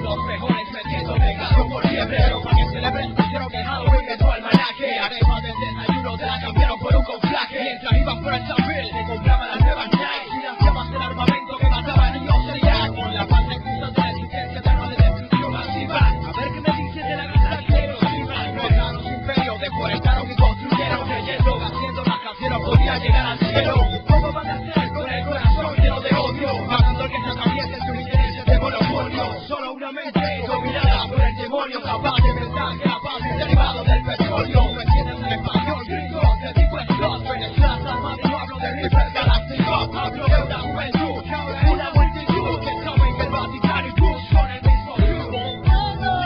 Speaker 4: Los mejores metiendo pegado por fiebre. Pero para que celebren, dijeron que Halloween es su almanaque. Además del desayuno, te la cambiaron por un conflaje. Mientras iban por el Sambil, se compraban las nuevas Nike. Financiaban el armamento que mataba a niños serial. Con la falsa excusa de la existencia de armas de destrucción masiva. A ver qué me dices de la gran de Hiroshima. Crearon su imperio, deforestaron y construyeron. Creyendo, haciendo la canción no podía llegar al cielo. ¿Cómo van a hacer con el corazón lleno de odio? Pagando el que se atraviese sus intereses de monopolio. Solo una mente dominada por el demonio, capaz de pensar que la paz es derivado del petróleo. ¿Me entiendes en español? Gringo, te digo es dos. Venezuela, Salvador, no hablo de River Galáctico. Hablo de una juventud, una multitud que saben que el Vaticano y Bush son el mismo club.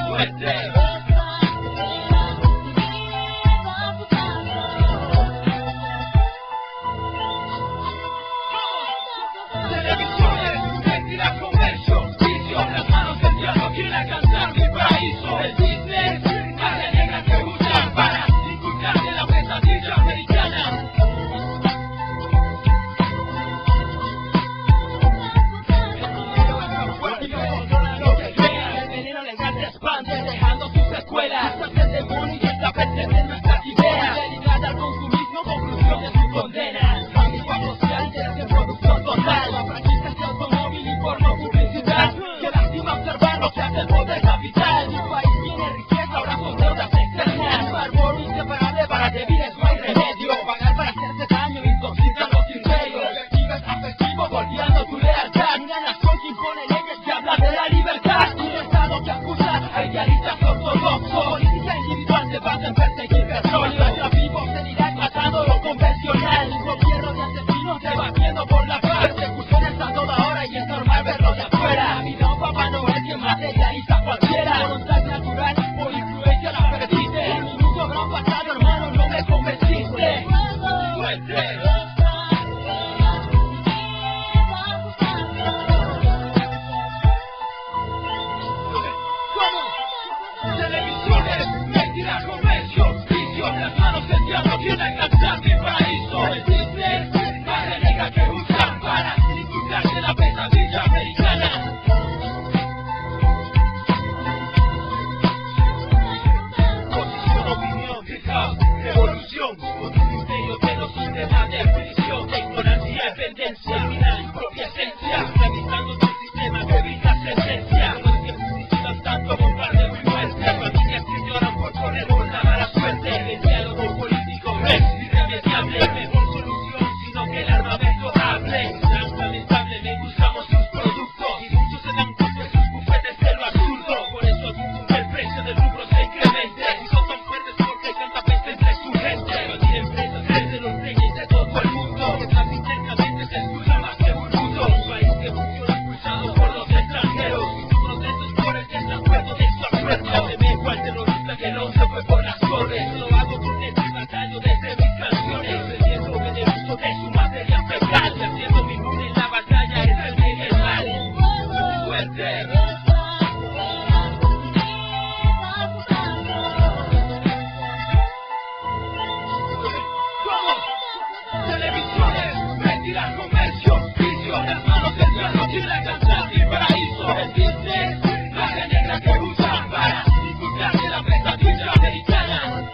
Speaker 4: Fuerte. Televisiones, mentira, comercio, vicio, las manos del diablo quieren alcanzar mi paraíso. El business, carne negra que usan para inculcarte la pesadilla americana. Lo que crean, el veneno legal se expande, dejando sus secuelas. Es el demonio y esta pertenece en nuestras ideas. Dedicada al consumismo, conclusión de su condena. Amigo social, interés en producción total. La franquicia de automóvil y porno publicidad. Que lastima observar lo que hace el poder capital. Mi país tiene riqueza, ahora son deudas externas. Bárbaro inseparable para débiles no hay remedio. Pagar para hacerse daño, intoxican los imperios. Efectivo es afectivo, volteando tu lealtad. Una nación que impone leyes que habla de la libertad. Un estado que acusa a idealistas ortodoxos. Política individual se basa en perseguir petróleo. Mientras vivos en Irak matando lo convencional. Un gobierno de asesinos debatiendo por la paz. Persecuciones a toda hora y es normal verlo de afuera. Mi don Papá Noel que materializa a cualquiera. Voluntad natural por influencia la perdiste. En minuto habrá pasado, hermano, no me convenciste. Fuerte. Televisiones, mentira, comercio, vicio, las manos del diablo quieren alcanzar mi paraíso. El business, carne negra que usan para inculcarse la pesadilla americana. Posición, opinión, hip-hop, revolución. Con un imperio de los sistemas de definición de ignorancia, dependencia, mirar su propia esencia. Revisando tu sistema que evita sentencia. No es que publicitan tanto bombardeo y muerte. Familias que lloran por correr por la mala suerte. El diálogo político es irremediable. Mejor solución, sino que el armamento hable. Tan lamentable, me gustamos sus productos. Y muchos se dan cuenta de sus bufetes de lo absurdo. Por eso el precio del rubro se incremente. Y son tan fuertes porque hay tanta peste entre su gente. Cualquier empresa crece los reyes de todo el mundo. Que tan intensamente se escucha más que un mundo. Un país que funciona expulsado por los extranjeros. Y su proceso es por el desacuerdo de su acuerdo. Asemejo al terrorista que no se fue por las torres. Lo hago con el batallo desde mis canciones. Vendiendo el uso de su materia fecal. Perdiendo mi mundo en la batalla entre el bien y el mal. Fuerte. Televisiones, mentira, comercio, vicio, las manos del diablo quieren alcanzar mi paraíso. El business, carne negra que usan para inculcarse la pesadilla americana.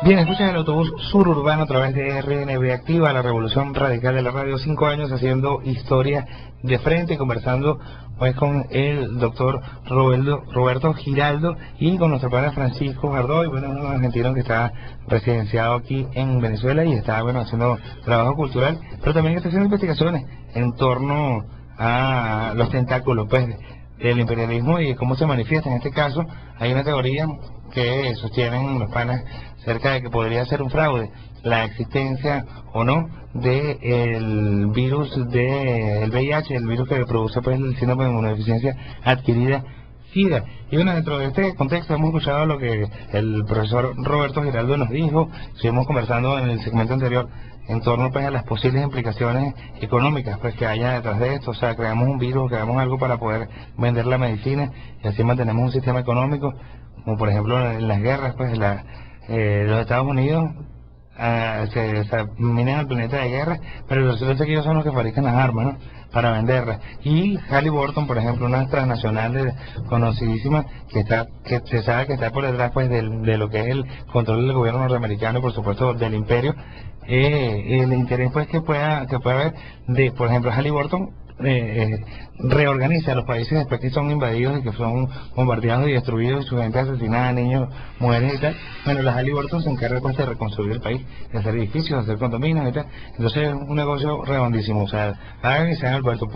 Speaker 1: Bien, escuchas el autobús suburbano a través de RNB Activa, la revolución radical de la radio, 5 años haciendo historia de frente, conversando pues con el doctor Roberto Giraldo y con nuestro padre Francisco Gardoy, bueno, un argentino que está residenciado aquí en Venezuela y está, bueno, haciendo trabajo cultural, pero también está haciendo investigaciones en torno a los tentáculos, pues, del imperialismo y cómo se manifiesta. En este caso, hay una teoría que sostienen los panas cerca de que podría ser un fraude la existencia o no del virus del VIH, el virus que produce pues el síndrome de inmunodeficiencia adquirida SIDA. Y bueno, dentro de este contexto hemos escuchado lo que el profesor Roberto Giraldo nos dijo, estuvimos conversando en el segmento anterior en torno pues a las posibles implicaciones económicas pues que haya detrás de esto. O sea, creamos un virus, creamos algo para poder vender la medicina y así mantenemos un sistema económico, como por ejemplo en las guerras pues los Estados Unidos se minan el planeta de guerra, pero los es que ellos son los que fabrican las armas, ¿no?, para venderlas. Y Halliburton, por ejemplo, una transnacional conocidísima que se sabe que está por detrás pues de lo que es el control del gobierno norteamericano y por supuesto del imperio. El interés pues que pueda haber de, por ejemplo, Halliburton reorganiza a los países después que son invadidos y que son bombardeados y destruidos y su gente asesinada, niños, mujeres y tal. Bueno, la Halliburton se encarga pues de reconstruir el país, de hacer edificios, de hacer condominios y tal. Entonces es un negocio redondísimo. O sea, hagan y sean el vuelto.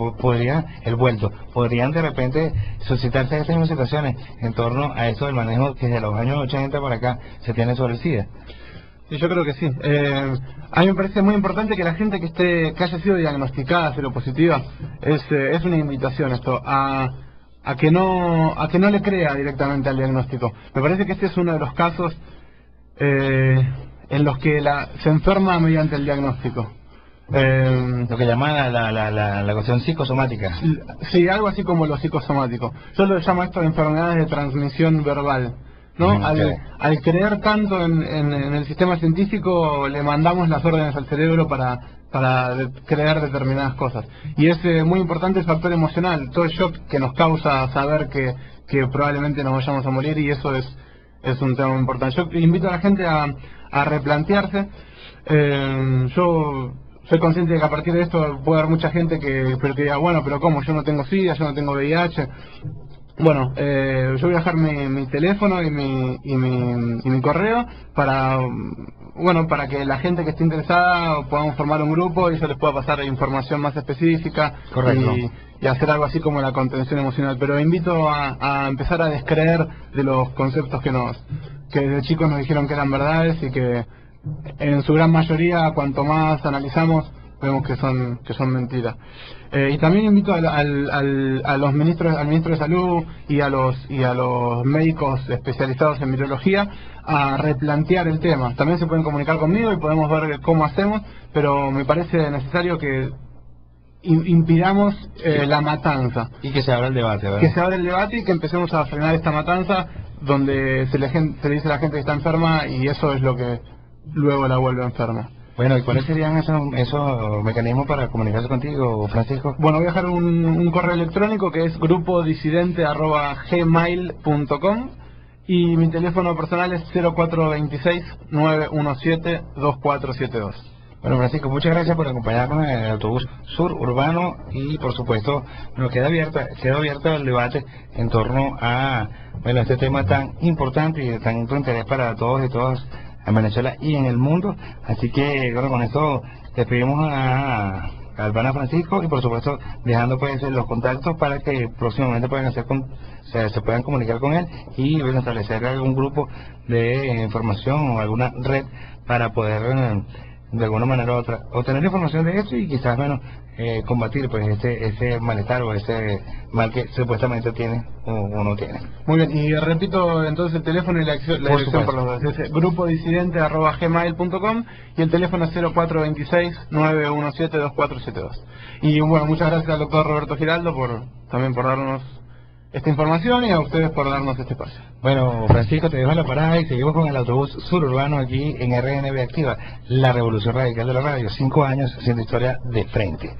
Speaker 1: Podrían de repente suscitarse estas mismas situaciones en torno a esto del manejo que desde los años 80 para acá se tiene sobre el SIDA.
Speaker 2: Sí, yo creo que sí. A mí me parece muy importante que la gente que haya sido diagnosticada seropositiva, es una invitación esto, a que no le crea directamente al diagnóstico. Me parece que este es uno de los casos en los que se enferma mediante el diagnóstico.
Speaker 1: Lo que llaman la cuestión psicosomática.
Speaker 2: Sí, algo así como lo psicosomático. Yo lo llamo esto de enfermedades de transmisión verbal, ¿no?
Speaker 1: Okay.
Speaker 2: Al creer tanto en el sistema científico, le mandamos las órdenes al cerebro para crear determinadas cosas. Y es muy importante el factor emocional, todo el shock que nos causa saber que probablemente nos vayamos a morir, y eso es un tema muy importante. Yo invito a la gente a replantearse. Yo soy consciente de que a partir de esto puede haber mucha gente que diga, bueno, pero ¿cómo? Yo no tengo SIDA, yo no tengo VIH. Bueno, yo voy a dejar mi teléfono y mi correo para que la gente que esté interesada podamos formar un grupo y yo les pueda pasar información más específica.
Speaker 1: Correcto.
Speaker 2: Y hacer algo así como la contención emocional. Pero invito a empezar a descreer de los conceptos que desde chicos nos dijeron que eran verdades y que en su gran mayoría, cuanto más analizamos, vemos que son mentiras. Y también invito al ministro de Salud y a los médicos especializados en virología a replantear el tema. También se pueden comunicar conmigo y podemos ver cómo hacemos, pero me parece necesario que impidamos la matanza.
Speaker 1: Y que se abra el debate, ¿verdad?
Speaker 2: Que se abra el debate y que empecemos a frenar esta matanza donde se le dice a la gente que está enferma y eso es lo que luego la vuelve enferma.
Speaker 1: Bueno, ¿y cuáles serían esos mecanismos para comunicarse contigo, Francisco?
Speaker 2: Bueno, voy a dejar un correo electrónico que es grupodisidente@gmail.com y mi teléfono personal es 0426-917-2472.
Speaker 1: Bueno, Francisco, muchas gracias por acompañarnos en el autobús suburbano y por supuesto nos queda abierto el debate en torno a este tema tan importante y de tanto interés para todos y todas en Venezuela y en el mundo. Así que bueno, con esto despedimos al pana Francisco y por supuesto dejando pues los contactos para que próximamente puedan se puedan comunicar con él y bueno, establecer algún grupo de información o alguna red para poder de alguna manera u otra obtener información de esto y quizás combatir pues ese malestar o ese mal que supuestamente tiene o no tiene.
Speaker 2: Muy bien, y repito entonces el teléfono y la dirección por los dos. Es grupodisidente@gmail.com y el teléfono es 0426-917-2472. Y bueno, muchas gracias al doctor Roberto Giraldo también por darnos esta información y a ustedes por darnos este espacio.
Speaker 1: Bueno, Francisco, te dejo en la parada y seguimos con el autobús suburbano aquí en RNB Activa, la revolución radical de la radio, 5 años haciendo historia de frente.